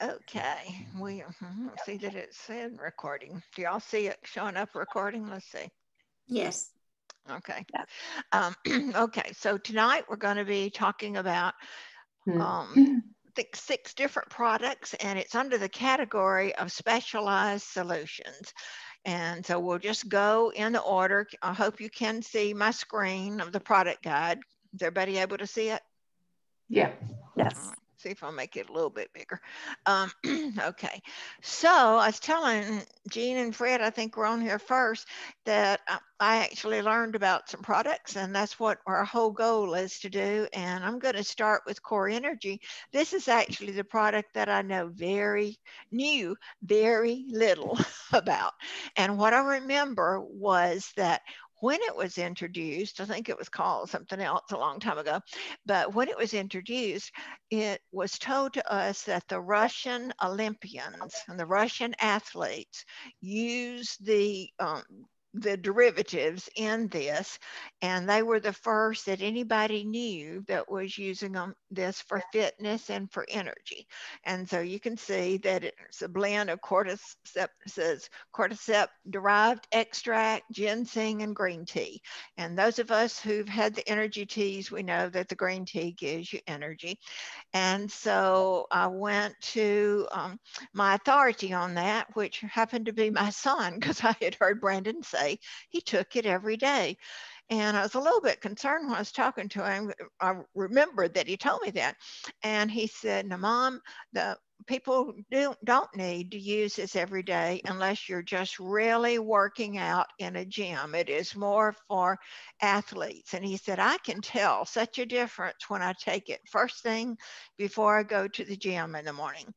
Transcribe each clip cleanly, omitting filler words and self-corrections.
Okay, we see that it said recording. Do y'all see it showing up recording? Let's see. Yes. Okay. Yeah. Um, okay, so tonight we're going to be talking about um, Mm. I think 6 different products, and it's under the category of specialized solutions. And so we'll just go in the order. I hope you can see my screen of the product guide. Is everybody able to see it? Yeah. All Yes. right, see if I'll make it a little bit bigger. Um, okay, so I was telling Jean and Fred, I think we're on here first, that I actually learned about some products, and that's what our whole goal is to do. And I'm going to start with Core Energy. This is actually the product that I know very little about. And what I remember was that when it was introduced, I think it was called something else a long time ago, but when it was introduced, it was told to us that the Russian Olympians and the Russian athletes used the derivatives in this, and they were the first that anybody knew that was using this for fitness and for energy. And so you can see that it's a blend of cordyceps derived extract, ginseng, and green tea. And those of us who've had the energy teas, we know that the green tea gives you energy. And so I went to my authority on that, which happened to be my son, because I had heard Brandon say he took it every day. And I was a little bit concerned when I was talking to him. I remembered that he told me that. And he said, "Now, Mom, the people don't need to use this every day unless you're just really working out in a gym. It is more for athletes." And he said, "I can tell such a difference when I take it first thing before I go to the gym in the morning."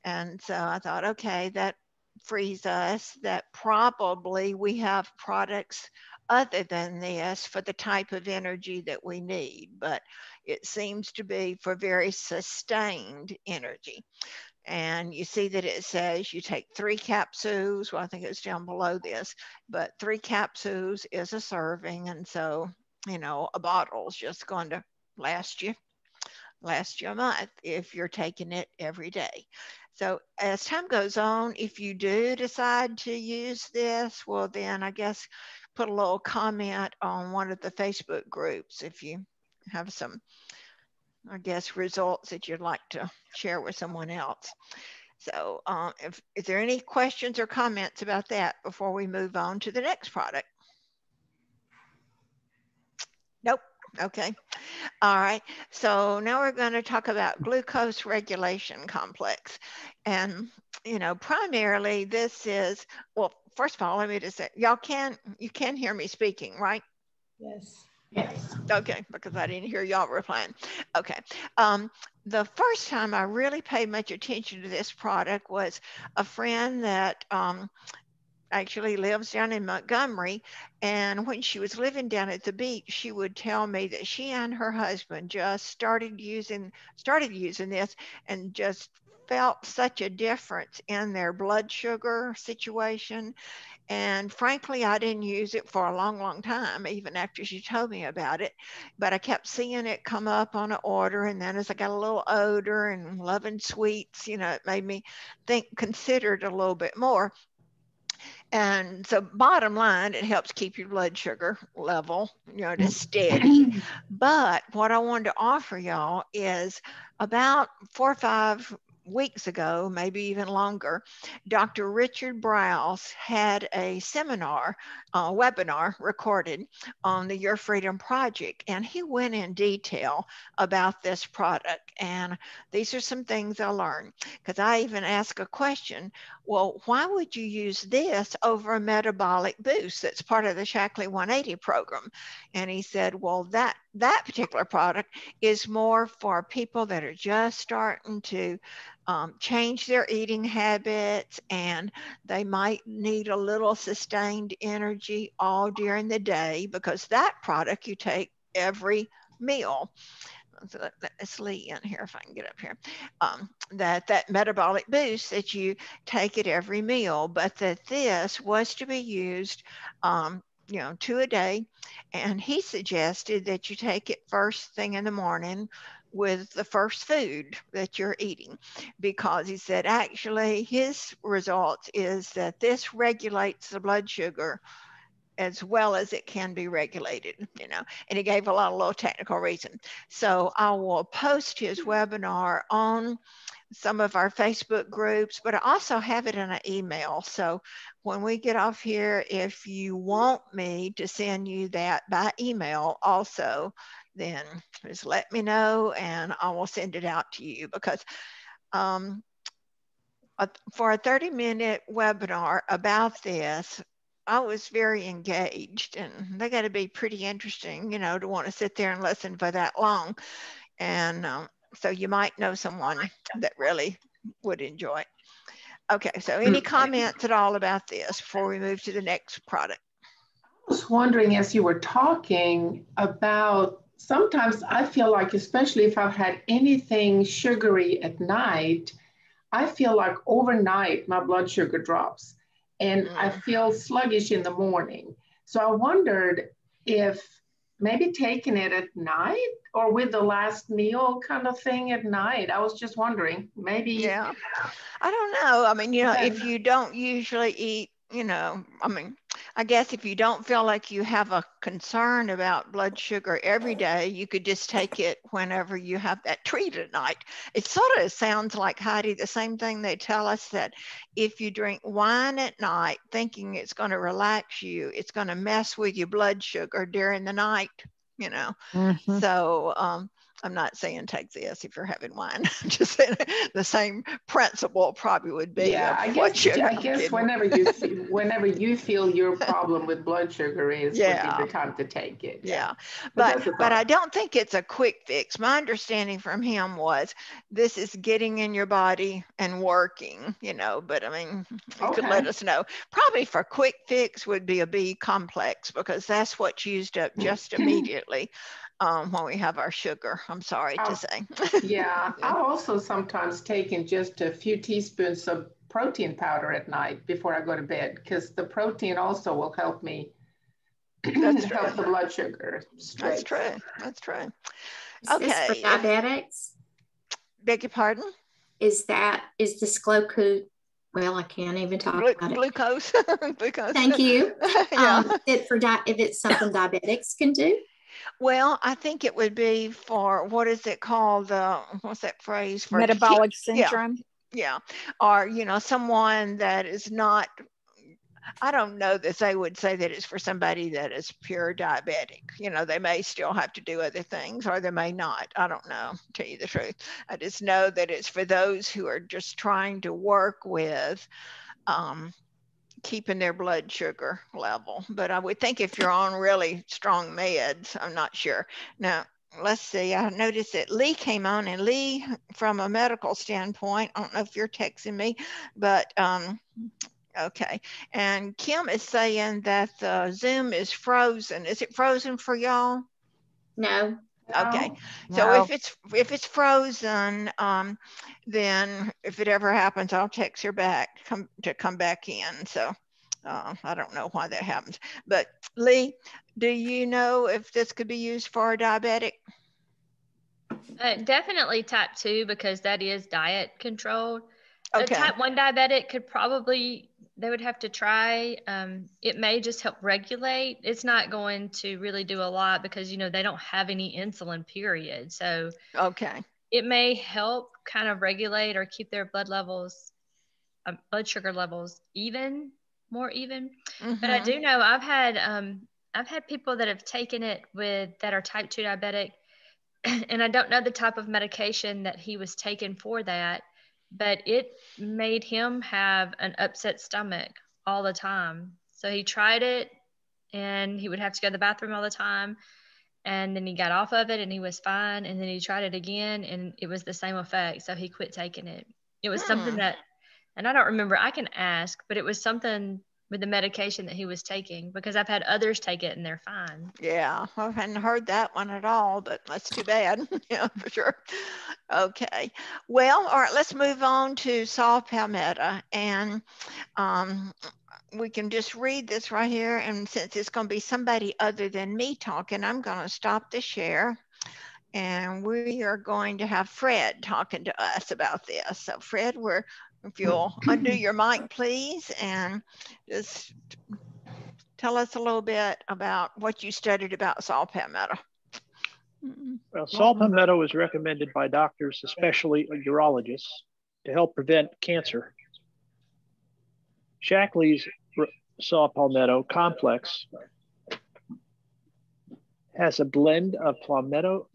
And so I thought, okay, that frees us that probably we have products other than this for the type of energy that we need, but it seems to be for very sustained energy. And you see that it says you take 3 capsules. Well, I think it's down below this, but 3 capsules is a serving. And so, a bottle is just going to last you a month if you're taking it every day. So as time goes on, if you do decide to use this, well, then I guess put a little comment on one of the Facebook groups if you have some, I guess, results that you'd like to share with someone else. So if is there any questions or comments about that before we move on to the next product? Nope. Okay. All right. So now we're going to talk about glucose regulation complex. And, primarily this is, well, first of all, let me just say, you can hear me speaking, right? Yes. Yes. Okay, because I didn't hear y'all replying. Okay. The first time I really paid much attention to this product was a friend that actually lives down in Montgomery. And when she was living down at the beach, she would tell me that she and her husband just started using this and just felt such a difference in their blood sugar situation. And frankly, I didn't use it for a long, long time, even after she told me about it. But I kept seeing it come up on an order. And then as I got a little older and loving sweets, it made me consider it a little bit more. And so, bottom line, it helps keep your blood sugar level, to steady. But what I wanted to offer y'all is about 4 or 5 weeks ago, maybe even longer, Dr. Richard Browse had a webinar recorded on the Your Freedom Project, and he went in detail about this product. And these are some things I learned because I even asked a question. Well, why would you use this over a metabolic boost that's part of the Shaklee 180 program? And he said, well, that particular product is more for people that are just starting to change their eating habits, and they might need a little sustained energy all during the day because that product you take every meal. So let's Lee in here if I can get up here. That metabolic boost that you take at every meal, but that this was to be used, 2 a day. And he suggested that you take it first thing in the morning with the first food that you're eating, because he said actually his results is that this regulates the blood sugar as well as it can be regulated, and he gave a lot of little technical reason. So I will post his webinar on some of our Facebook groups, but I also have it in an email. So when we get off here, if you want me to send you that by email also, then just let me know and I will send it out to you, because for a 30-minute webinar about this, I was very engaged, and they got to be pretty interesting, to want to sit there and listen for that long. And so you might know someone that really would enjoy it. Okay, so any comments at all about this before we move to the next product? I was wondering, as you were talking about, sometimes I feel like, especially if I've had anything sugary at night, I feel like overnight my blood sugar drops and I feel sluggish in the morning. So I wondered if maybe taking it at night or with the last meal kind of thing at night. I was just wondering, maybe. Yeah, I don't know. I mean, if you don't usually eat, I guess if you don't feel like you have a concern about blood sugar every day, you could just take it whenever you have that treat at night. It sort of sounds like, Heidi, the same thing they tell us, that if you drink wine at night thinking it's going to relax you, it's going to mess with your blood sugar during the night, So I'm not saying take this if you're having wine. I'm just saying the same principle probably would be. Yeah, I guess whenever you feel your problem with blood sugar is would be the time to take it. Yeah. But I don't think it's a quick fix. My understanding from him was this is getting in your body and working, but I mean, you could let us know. Probably for quick fix would be a B complex, because that's what's used up just immediately. When we have our sugar, I'm sorry to say. Yeah, I've also sometimes taken just a few teaspoons of protein powder at night before I go to bed, because the protein also will help me help the blood sugar straight. That's true. Is this for diabetics? Beg your pardon? Is this glucose? Well, I can't even talk about it. Glucose. Thank you. If it's something diabetics can do? Well, I think it would be for, what is it called? What's that phrase for? Metabolic syndrome. Yeah. Or, someone that is not, I don't know that they would say that it's for somebody that is pure diabetic. They may still have to do other things, or they may not. I don't know, to tell you the truth. I just know that it's for those who are just trying to work with keeping their blood sugar level. But I would think if you're on really strong meds, I'm not sure. Now, let's see. I noticed that Lee came on, and Lee, from a medical standpoint, I don't know if you're texting me, but okay. And Kim is saying that the Zoom is frozen. Is it frozen for y'all? No. Okay. So if it's frozen, then if it ever happens, I'll text her back to come back in. So I don't know why that happens. But Lee, do you know if this could be used for a diabetic? Definitely type 2, because that is diet controlled. Okay. A type 1 diabetic could probably, they would have to try. It may just help regulate. It's not going to really do a lot, because they don't have any insulin, period. So okay, it may help kind of regulate or keep their blood sugar levels more even. But I do know I've had people that have taken it that are type 2 diabetic, and I don't know the type of medication that he was taking for that, but it made him have an upset stomach all the time. So he tried it, and he would have to go to the bathroom all the time. And then he got off of it and he was fine. And then he tried it again and it was the same effect. So he quit taking it. It was something that, and I don't remember, I can ask, but it was something with the medication that he was taking, because I've had others take it and they're fine. Yeah, I hadn't heard that one at all, but that's too bad. Yeah, for sure. Okay. Well, all right, let's move on to saw Palmetto. And we can just read this right here. And since it's going to be somebody other than me talking, I'm going to stop the share. and we are going to have Fred talking to us about this. So Fred, if you'll undo your mic, please, and just tell us a little bit about what you studied about saw palmetto. Well, saw palmetto is recommended by doctors, especially urologists, to help prevent cancer. Shackley's saw palmetto complex has a blend of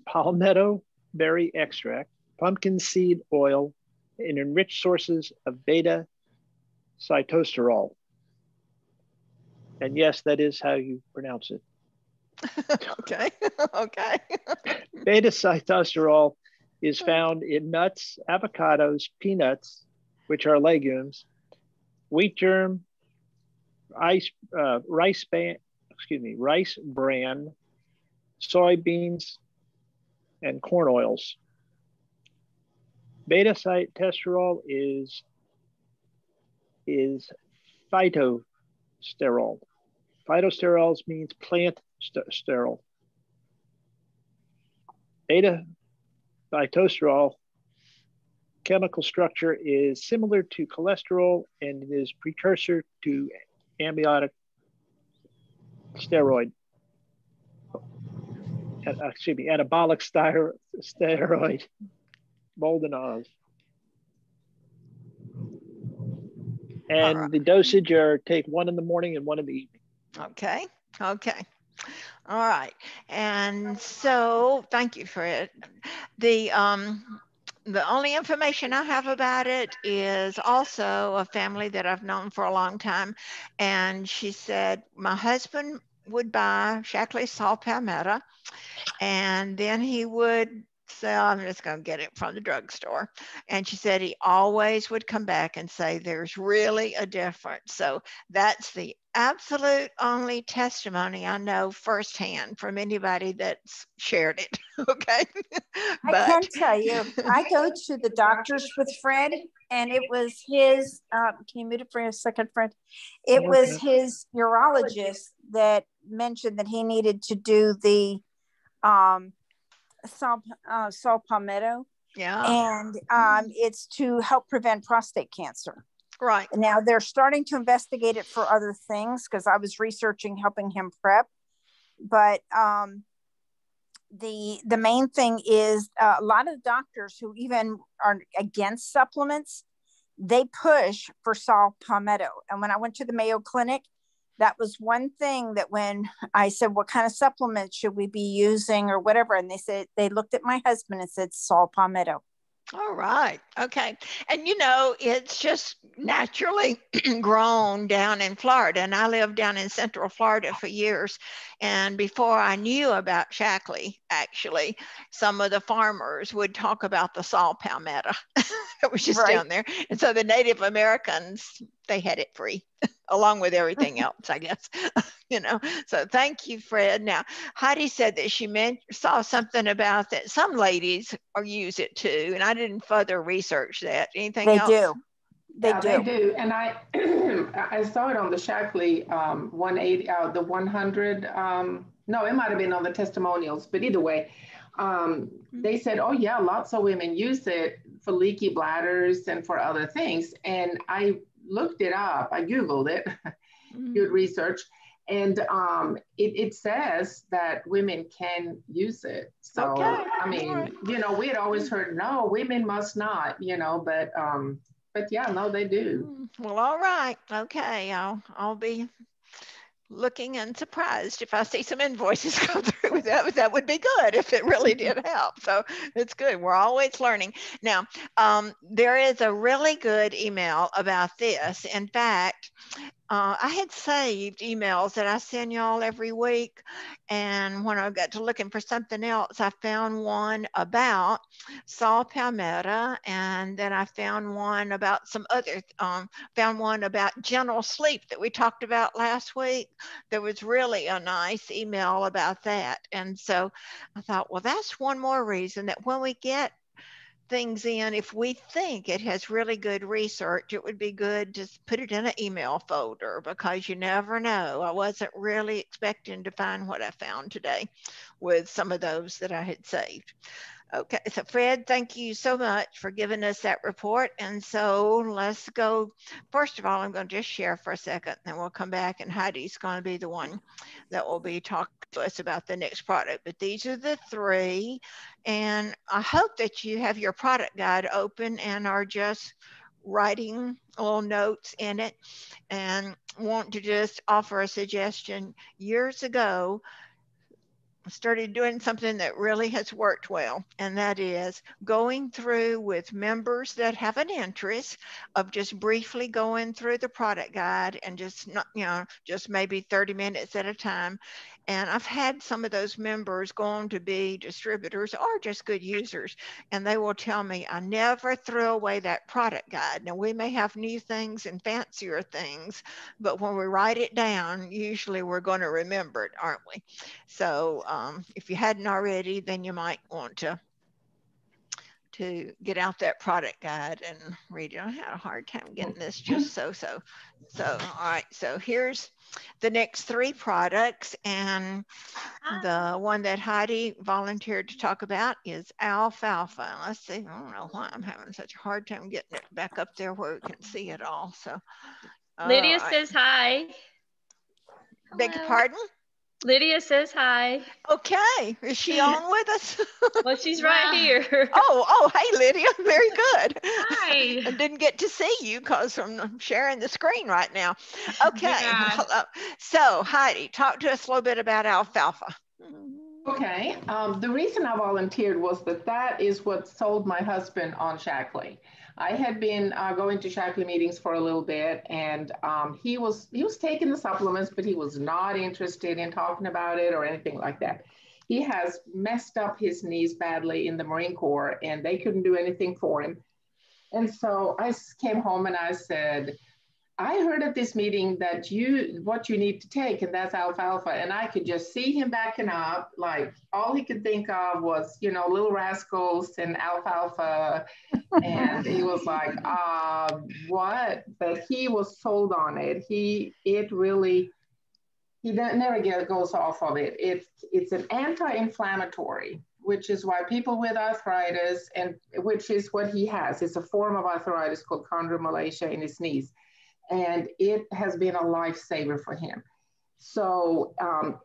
palmetto berry extract, pumpkin seed oil, and enriched sources of beta cytosterol. And yes, that is how you pronounce it. Okay. Okay. Beta cytosterol is found in nuts, avocados, peanuts, which are legumes, wheat germ, rice bran, soybeans, and corn oils. Beta cytosterol is phytosterol. Phytosterols means plant sterol. Beta cytosterol chemical structure is similar to cholesterol and is precursor to amniotic steroid. Anabolic steroid, Boldenaz. And the dosage are take one in the morning and one in the evening. Okay. Okay. All right. And so thank you for it. The only information I have about it is also a family that I've known for a long time. And she said, my husband would buy Shackley saw palmetto, and then he would say, I'm just going to get it from the drugstore. And she said he always would come back and say, there's really a difference. So that's the absolute only testimony I know firsthand from anybody that's shared it. Okay. I can tell you, I go to the doctors with Fred, and it was his, can you mute it for a second, Fred? It was his urologist that mentioned that he needed to do the saw palmetto. Yeah. And it's to help prevent prostate cancer. Right. Now they're starting to investigate it for other things, because I was researching helping him prep. But the main thing is a lot of doctors who even are against supplements, they push for saw palmetto. And when I went to the Mayo Clinic, that was one thing that when I said, what kind of supplements should we be using or whatever? And they looked at my husband and said, saw palmetto. All right. Okay. And it's just naturally grown down in Florida. And I lived down in Central Florida for years. And before I knew about Shackley, actually, some of the farmers would talk about the saw palmetto that was just down there. And so the Native Americans, they had it free along with everything else, I guess. So thank you, Fred. Now, Heidi said that she saw something about that some ladies use it too, and I didn't further research that. Anything else? They do. And I I saw it on the Shackley 180, the 100. No, it might have been on the testimonials, but either way, they said, oh yeah, lots of women use it for leaky bladders and for other things. And I looked it up. I Googled it, good research. And it says that women can use it. So, okay. I mean, we had always heard, no, women must not, but yeah, no, they do. Well, all right. Okay. I'll be looking and surprised if I see some invoices come through with that. That would be good if it really did help. So it's good. We're always learning. Now, there is a really good email about this. In fact, I had saved emails that I send y'all every week. And when I got to looking for something else, I found one about saw palmetto. And then I found one about some other, found one about gentle sleep that we talked about last week. There was really a nice email about that. And so I thought, well, that's one more reason that when we get things in. If we think it has really good research, it would be good to put it in an email folder, because you never know. I wasn't really expecting to find what I found today with some of those that I had saved. Okay, so Fred, thank you so much for giving us that report. And so let's go. First of all, I'm going to just share for a second, then we'll come back, and Heidi's going to be the one that will be talking to us about the next product. But these are the three, and I hope that you have your product guide open and are just writing little notes in it, and want to just offer a suggestion. Years ago, started doing something that really has worked well, and that is going through with members that have an interest of just briefly going through the product guide, and just not, just maybe 30 minutes at a time. And I've had some of those members go on to be distributors or just good users, and they will tell me, I never threw away that product guide. Now, we may have new things and fancier things, but when we write it down, usually we're going to remember it, aren't we? So if you hadn't already, then you might want to get out that product guide and read it. I had a hard time getting this just so. All right, so here's the next three products, and the one that Heidi volunteered to talk about is Alfalfa. Let's see, I don't know why I'm having such a hard time getting it back up there where we can see it all. So Lydia says hi. Beg your pardon? Lydia says hi. Okay, is she on with us? Well, she's right here. Oh, hey, Lydia, very good. Hi. I didn't get to see you because I'm sharing the screen right now. Okay, Yeah. So Heidi, talk to us a little bit about Alfalfa. Okay, the reason I volunteered was that is what sold my husband on Shaklee. I had been going to Shaklee meetings for a little bit, and he was taking the supplements, but he was not interested in talking about it or anything like that. He has messed up his knees badly in the Marine Corps, and they couldn't do anything for him. And so I came home and I said, I heard at this meeting that what you need to take, and that's Alfalfa. And I could just see him backing up. Like, all he could think of was, Little Rascals and Alfalfa. And he was like, what? But he was sold on it. He never goes off of it. It's an anti-inflammatory, which is why people with arthritis, and which is what he has, it's a form of arthritis called chondromalacia in his knees. And it has been a lifesaver for him. So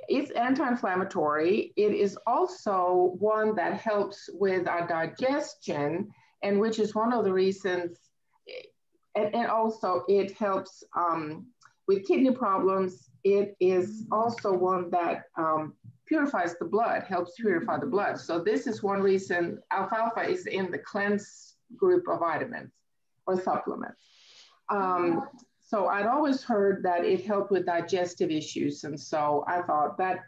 it's anti-inflammatory. It is also one that helps with our digestion, and which is one of the reasons, and also it helps with kidney problems. It is also one that purifies the blood, helps purify the blood. So this is one reason Alfalfa is in the cleanse group of vitamins or supplements. So I'd always heard that it helped with digestive issues. And so I thought that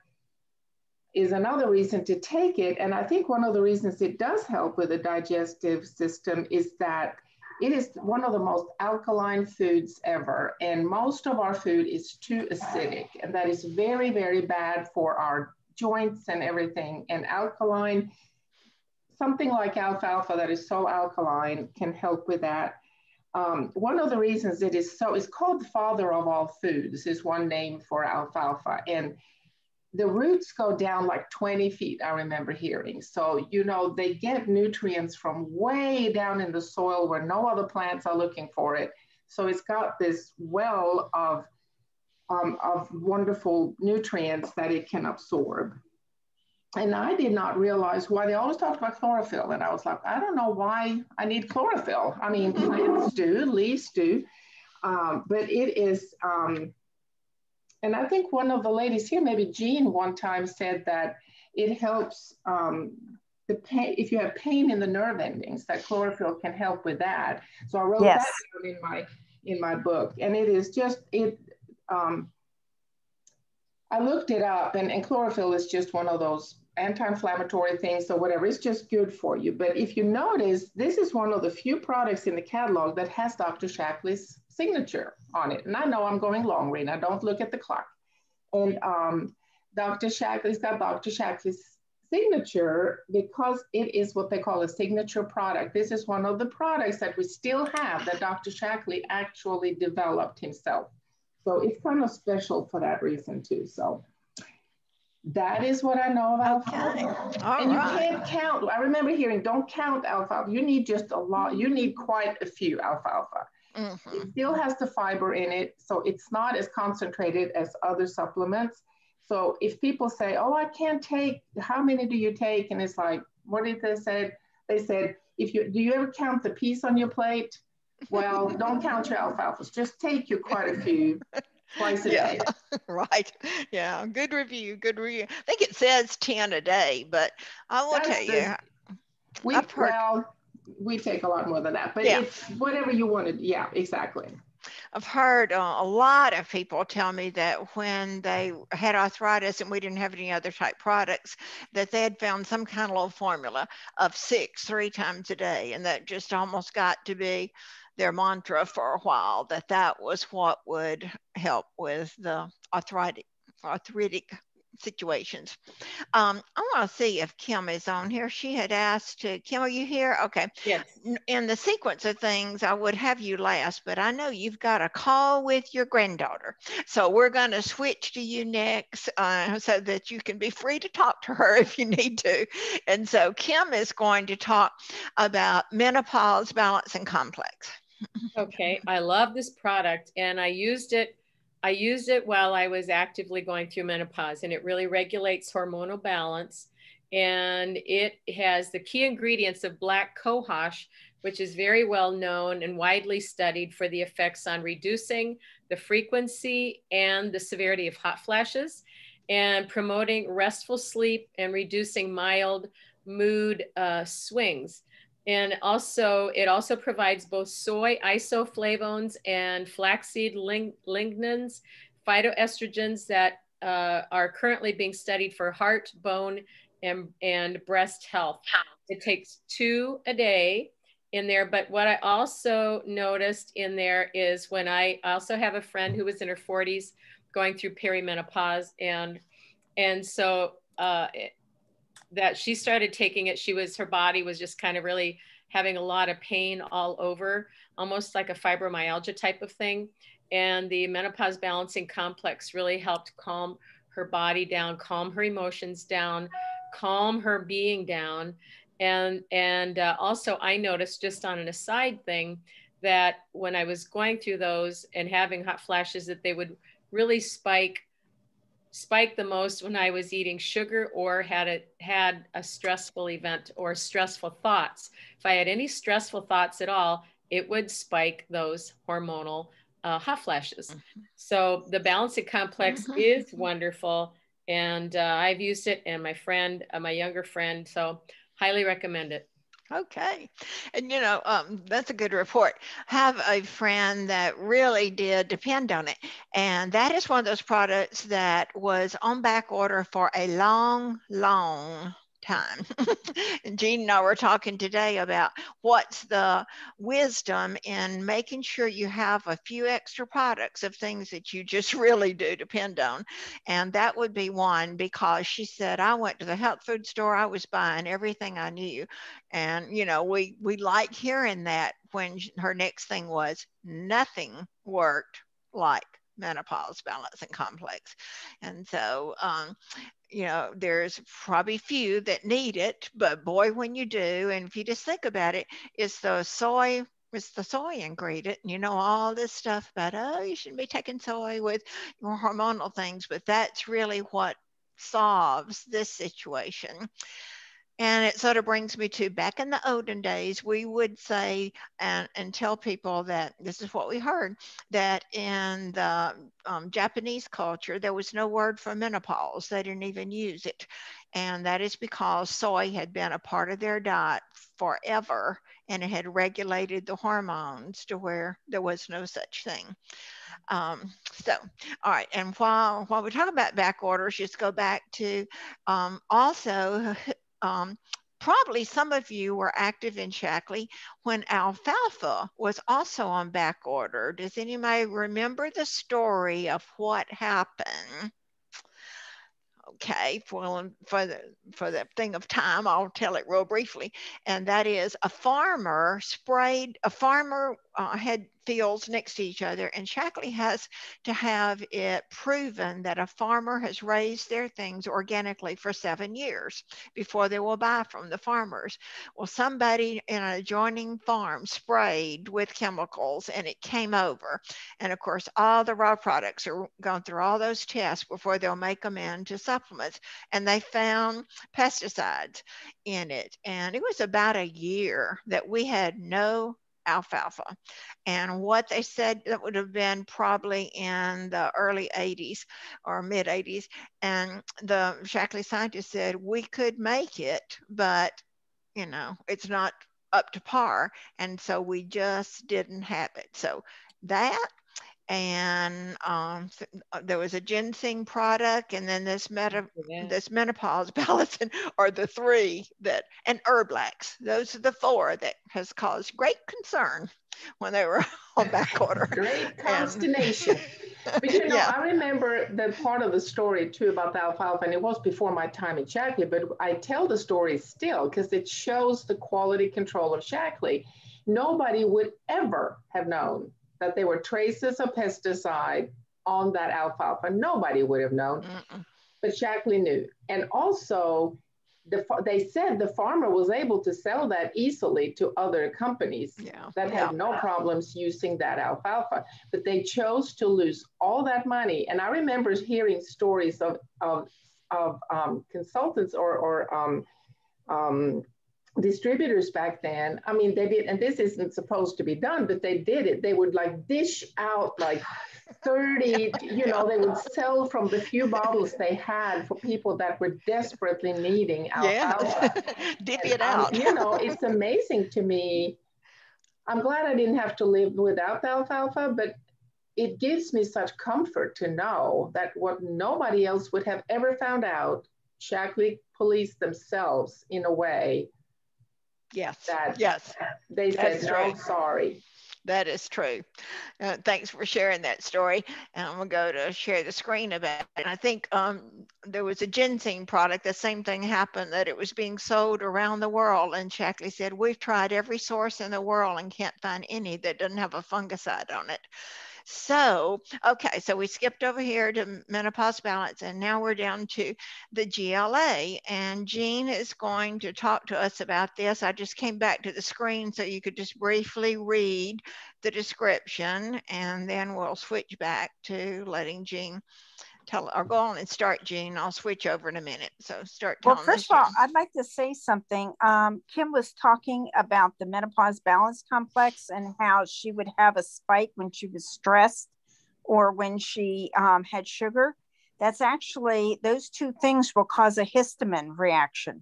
is another reason to take it. And I think one of the reasons it does help with the digestive system is that it is one of the most alkaline foods ever. And most of our food is too acidic. And that is very, very bad for our joints and everything. And alkaline, something like Alfalfa that is so alkaline can help with that. One of the reasons it is so, it's called the father of all foods, is one name for Alfalfa. And the roots go down like 20 feet, I remember hearing. So, they get nutrients from way down in the soil where no other plants are looking for it. So it's got this well of wonderful nutrients that it can absorb. And I did not realize why they always talked about chlorophyll. And I was like, I don't know why I need chlorophyll. I mean, plants do, leaves do, but it is, and I think one of the ladies here, maybe Jean, one time said that it helps the pain, if you have pain in the nerve endings, that chlorophyll can help with that. So I wrote that down in my book. And it is just, I looked it up, and chlorophyll is just one of those anti-inflammatory things or whatever. It's just good for you. But if you notice, this is one of the few products in the catalog that has Dr. Shaklee's signature on it. And I know I'm going long, Rena, don't look at the clock. And Dr. Shaklee's got Dr. Shaklee's signature, because it is what they call a signature product. This is one of the products that we still have that Dr. Shackley actually developed himself. So it's kind of special for that reason too. So that is what I know of alfalfa. And you can't count. I remember hearing, don't count alfalfa. You need just a lot. You need quite a few alfalfa. It still has the fiber in it, so it's not as concentrated as other supplements. So if people say, oh, I can't take, how many do you take? And it's like, what did they say? They said, do you ever count the piece on your plate? Well, don't count your alfalfas. Just take you quite a few twice a day. Right. Yeah. Good review. Good review. I think it says 10 a day, but I will tell you. Well, we take a lot more than that, but it's whatever you wanted. Yeah, exactly. I've heard a lot of people tell me that when they had arthritis and we didn't have any other type products, that they had found some kind of little formula of 6 3 times a day. And that just almost got to be their mantra for a while, that was what would help with the arthritic situations. I want to see if Kim is on here. She had asked to, Kim, are you here? Okay. Yes. In the sequence of things, I would have you last, but I know you've got a call with your granddaughter. So we're going to switch to you next so that you can be free to talk to her if you need to. And so Kim is going to talk about Menopause Balancing Complex. Okay. I love this product, and I used it while I was actively going through menopause, and it really regulates hormonal balance. And it has the key ingredients of black cohosh, which is very well known and widely studied for the effects on reducing the frequency and the severity of hot flashes, and promoting restful sleep and reducing mild mood swings. And also, it also provides both soy isoflavones and flaxseed lignans, phytoestrogens that are currently being studied for heart, bone, and breast health. It takes 2 a day in there. But what I also noticed in there is when I also have a friend who was in her 40s going through perimenopause. And so that she started taking it, her body was just kind of really having a lot of pain all over, almost like a fibromyalgia type of thing. And the Menopause Balancing Complex really helped calm her body down, calm her emotions down, calm her being down. And also I noticed, just on an aside thing, that when I was going through those and having hot flashes, that they would really spike the most when I was eating sugar or had a stressful event or stressful thoughts. If I had any stressful thoughts at all, it would spike those hormonal hot flashes. So the Balancing Complex is wonderful, and I've used it, and my friend, my younger friend, so highly recommend it. Okay. And that's a good report. Have a friend that really did depend on it. And that is one of those products that was on back order for a long, long time. And Jean and I were talking today about what's the wisdom in making sure you have a few extra products of things that you just really do depend on. And that would be one, because she said, I went to the health food store, I was buying everything I knew. And, we like hearing that when her next thing was nothing worked like Menopause Balancing Complex. And so, there's probably few that need it, but boy, when you do, and if you just think about it, it's the soy ingredient, all this stuff about, oh, you shouldn't be taking soy with your hormonal things, but that's really what solves this situation. And it sort of brings me to back in the olden days, we would say and tell people that this is what we heard, that in the Japanese culture, there was no word for menopause. They didn't even use it. And that is because soy had been a part of their diet forever, and it had regulated the hormones to where there was no such thing. So, all right. And while we talk about back orders, just go back to also, probably some of you were active in Shackley when alfalfa was also on back order. Does anybody remember the story of what happened? okay, well, for the thing of time, I'll tell it real briefly, and that is a farmer had fields next to each other, and Shackley has to have it proven that a farmer has raised their things organically for 7 years before they will buy from the farmers. Well, somebody in an adjoining farm sprayed with chemicals, and it came over, and of course all the raw products are going through all those tests before they'll make them into supplements, and they found pesticides in it. And it was about a year that we had no alfalfa. And what they said, that would have been probably in the early 80s or mid 80s. And the Shackley scientists said we could make it, but it's not up to par. And so we just didn't have it. So that, and there was a ginseng product, and then this menopause balancing are the three that, and herblax. Those are the four that has caused great concern when they were on back order. Great consternation. But Yeah. I remember the part of the story too about the alfalfa, and it was before my time in Shackley, but I tell the story still because it shows the quality control of Shackley. Nobody would ever have known that there were traces of pesticide on that alfalfa. Nobody would have known, but Shackley knew. And also, they said the farmer was able to sell that easily to other companies that had no problems using that alfalfa, but they chose to lose all that money. And I remember hearing stories of consultants or distributors back then. I mean, they did, and this isn't supposed to be done, but they did it. They would like dish out like 30, they would sell from the few bottles they had for people that were desperately needing alfalfa. Divvy it out. It's amazing to me. I'm glad I didn't have to live without the alfalfa, but it gives me such comfort to know that what nobody else would have ever found out, Shackley police themselves in a way. Yes. They said, no, sorry. That is true. Thanks for sharing that story. And I'm going to go to share the screen about it. And I think there was a ginseng product. The same thing happened, that it was being sold around the world. And Shackley said, we've tried every source in the world and can't find any that doesn't have a fungicide on it. So, okay, so we skipped over here to menopause balance, and now we're down to the GLA, and Jean is going to talk to us about this. I just came back to the screen so you could just briefly read the description, and then we'll switch back to letting Jean tell, or go on and start, Jean. I'll switch over in a minute. So start telling us. Well, first of all, I'd like to say something. Kim was talking about the menopause balance complex and how she would have a spike when she was stressed or when she had sugar. That's actually, those two things will cause a histamine reaction.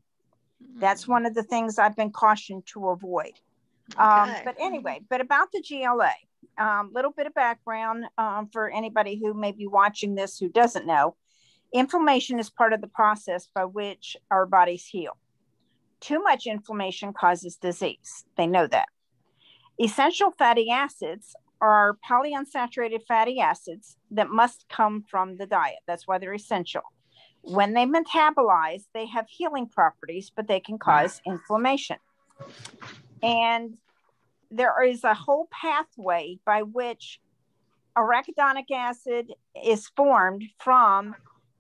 That's one of the things I've been cautioned to avoid. But anyway, but about the GLA, little bit of background for anybody who may be watching this who doesn't know. Inflammation is part of the process by which our bodies heal. Too much inflammation causes disease. They know that. Essential fatty acids are polyunsaturated fatty acids that must come from the diet. That's why they're essential. When they metabolize, they have healing properties, but they can cause inflammation. And there is a whole pathway by which arachidonic acid is formed from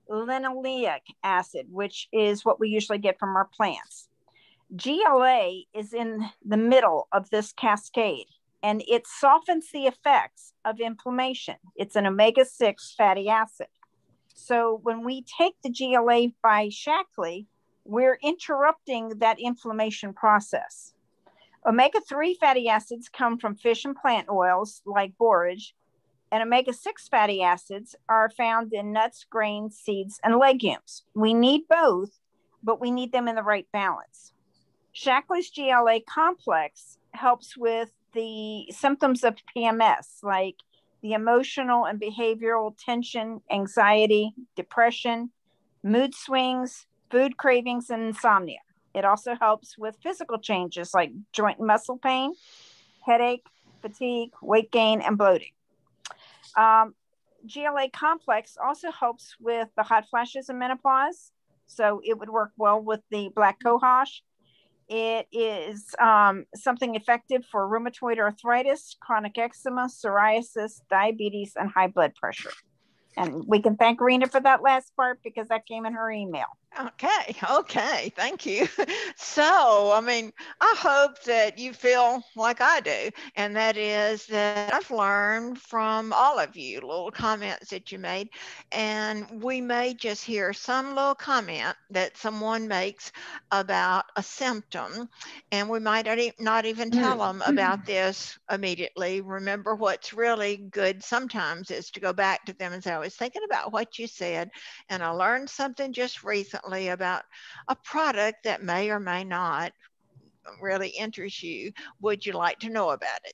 linoleic acid, which is what we usually get from our plants. GLA is in the middle of this cascade, and it softens the effects of inflammation. It's an omega-6 fatty acid. So when we take the GLA by Shackley, we're interrupting that inflammation process. Omega-3 fatty acids come from fish and plant oils like borage, and omega-6 fatty acids are found in nuts, grains, seeds, and legumes. We need both, but we need them in the right balance. Shackley's GLA complex helps with the symptoms of PMS, like the emotional and behavioral tension, anxiety, depression, mood swings, food cravings, and insomnia. It also helps with physical changes like joint and muscle pain, headache, fatigue, weight gain, and bloating. GLA complex also helps with the hot flashes and menopause. So it would work well with the black cohosh. It is something effective for rheumatoid arthritis, chronic eczema, psoriasis, diabetes, and high blood pressure. And we can thank Rena for that last part because that came in her email. Okay, thank you. So, I mean, I hope that you feel like I do, and that is that I've learned from all of you little comments that you made, and we may just hear some little comment that someone makes about a symptom, and we might not even tell them about this immediately. Remember, what's really good sometimes is to go back to them and say, I was thinking about what you said, and I learned something just recently about a product that may or may not really interest you. Would you like to know about it?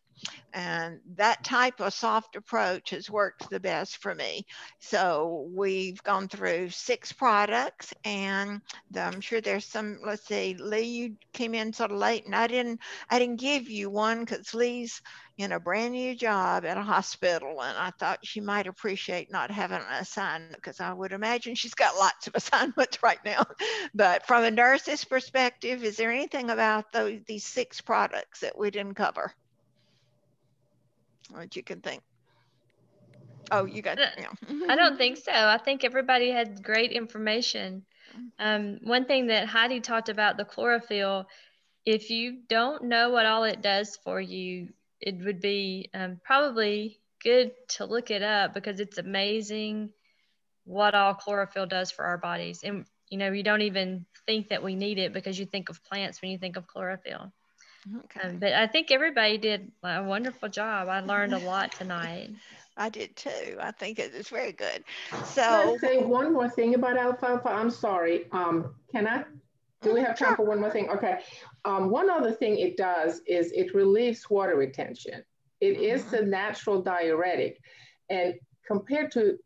And that type of soft approach has worked the best for me. So we've gone through 6 products, and I'm sure there's some. Let's see, Lee, you came in sort of late, and I didn't give you one because Lee's in a brand new job at a hospital, and I thought she might appreciate not having an assignment because I would imagine she's got lots of assignments right now. But from a nurse's perspective, is there anything about these 6 products that we didn't cover what you can think? Oh, you got, yeah. I don't think so. I think everybody had great information. One thing that Heidi talked about, the chlorophyll, if you don't know what all it does for you, it would be probably good to look it up because it's amazing what all chlorophyll does for our bodies. And, you know, you don't even think that we need it because you think of plants when you think of chlorophyll. Okay. But I think everybody did a wonderful job. I learned a lot tonight. I did too. I think it is very good. So can I say one more thing about alfalfa? I'm sorry. Can I? Do we have time for one more thing? Okay. One other thing it does is it relieves water retention. It is the natural diuretic, and compared to,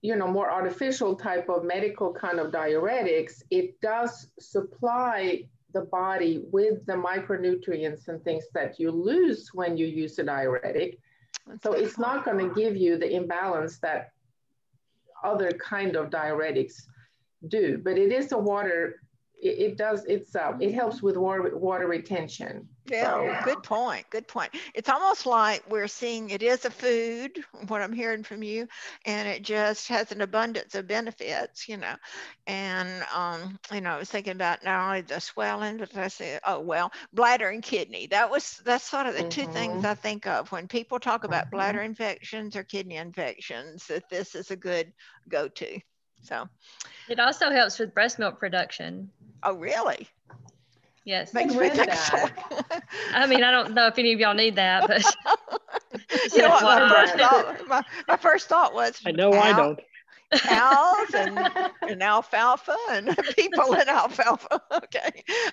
you know, more artificial type of medical kind of diuretics, it does supply the body with the micronutrients and things that you lose when you use a diuretic. So it's not going to give you the imbalance that other kind of diuretics do, but it is a water, it helps with water retention. Yeah, so. Good point. It's almost like we're seeing it is a food, what I'm hearing from you, and it just has an abundance of benefits, you know. And, you know, I was thinking about not only the swelling, but I said, oh, well, bladder and kidney. That's sort of the 2 things I think of when people talk about bladder infections or kidney infections, that this is a good go-to. So it also helps with breast milk production. Oh, really? Yes. Makes me think so. I mean, I don't know if any of y'all need that, but you know what my first thought was, I know I don't. Cows and alfalfa and people in alfalfa.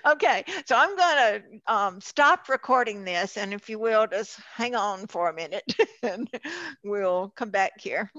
Okay. So I'm going to stop recording this, and if you will, just hang on for a minute and we'll come back here.